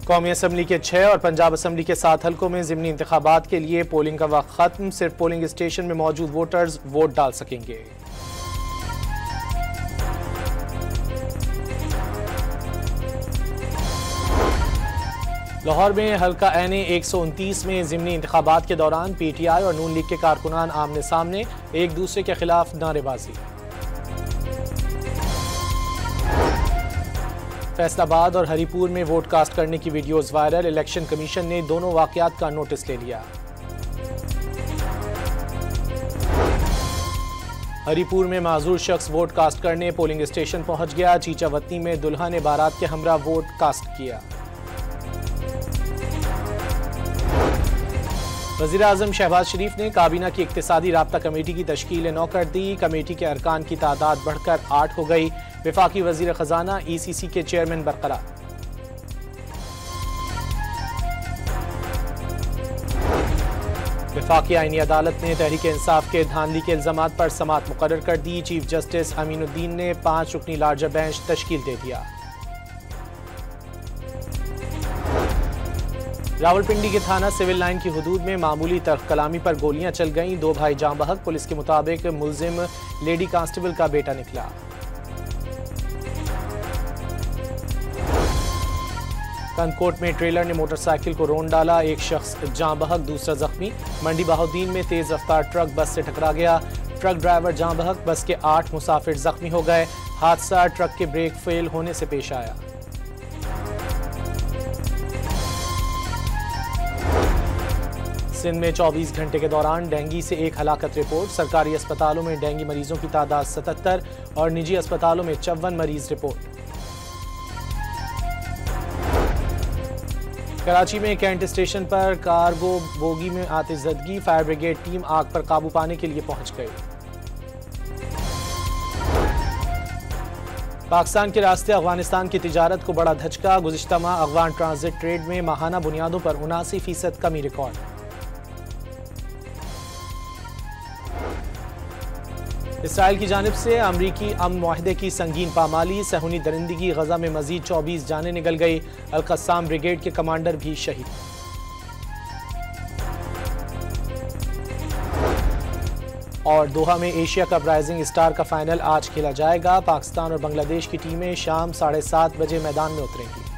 कौमी असम्बली के 6 और पंजाब असम्बली के 7 हलकों में ज़िमनी इंतखाबात के लिए पोलिंग का वक्त खत्म। सिर्फ पोलिंग स्टेशन में मौजूद वोटर्स वोट डाल सकेंगे। लाहौर में हल्का एन.ए. 129 में ज़िमनी इंतखाबात के दौरान PTI और नून लीग के कारकुनान आमने सामने, एक दूसरे के खिलाफ नारेबाजी। फैसलाबाद और हरीपुर में वोट कास्ट करने की वीडियोस वायरल। इलेक्शन कमीशन ने दोनों वाकयात का नोटिस ले लिया। हरीपुर में माजूर शख्स वोट कास्ट करने पोलिंग स्टेशन पहुंच गया। चीचावतनी में दुल्हा ने बारात के हमरा वोट कास्ट किया। वज़ीर आज़म शहबाज शरीफ ने काबीना की इक्तिसादी राब्ता कमेटी की तश्कील 9 कर दी। कमेटी के अरकान की तादाद बढ़कर 8 हो गई। वफाकी वज़ीर ख़जाना ECC के चेयरमैन बरकरार। वफाकी आईनी अदालत ने तहरीक इंसाफ के धांधली के इल्ज़ामात पर समाअत मुकर्रर कर दी। चीफ जस्टिस अमीनुद्दीन ने 5 रुकनी लार्जर बेंच तश्कील दे दिया। रावलपिंडी के थाना सिविल लाइन की हुदूद में मामूली तर्क कलामी पर गोलियां चल गईं। 2 भाई जाँ बहक। पुलिस के मुताबिक मुलजिम लेडी कांस्टेबल का बेटा निकला। कंदकोट में ट्रेलर ने मोटरसाइकिल को रौंद डाला। एक शख्स जाँ बहक, दूसरा जख्मी। मंडी बहाउद्दीन में तेज रफ्तार ट्रक बस से टकरा गया। ट्रक ड्राइवर जाँ बहक, बस के 8 मुसाफिर जख्मी हो गए। हादसा ट्रक के ब्रेक फेल होने से पेश आया। सिंध में 24 घंटे के दौरान डेंगू से 1 हलाकत रिपोर्ट। सरकारी अस्पतालों में डेंगू मरीजों की तादाद 77 और निजी अस्पतालों में 54 मरीज रिपोर्ट। कराची में कैंट स्टेशन पर कार्गो बोगी में आतिशज़दगी। फायर ब्रिगेड टीम आग पर काबू पाने के लिए पहुंच गई। पाकिस्तान के रास्ते अफगानिस्तान की तिजारत को बड़ा धचका। गुज़िश्ता माह अफगान ट्रांजिट ट्रेड में माहाना बुनियादों पर 79% कमी रिकॉर्ड। इसराइल की जानिब से अमरीकी अमन मुआहदे की संगीन पामाली। सहूनी दरिंदगी। गजा में मजीद 24 जानें निकल गई। अल-कस्साम ब्रिगेड के कमांडर भी शहीद। और दोहा में एशिया कप राइजिंग स्टार का फाइनल आज खेला जाएगा। पाकिस्तान और बांग्लादेश की टीमें शाम 7:30 बजे मैदान में उतरेंगी।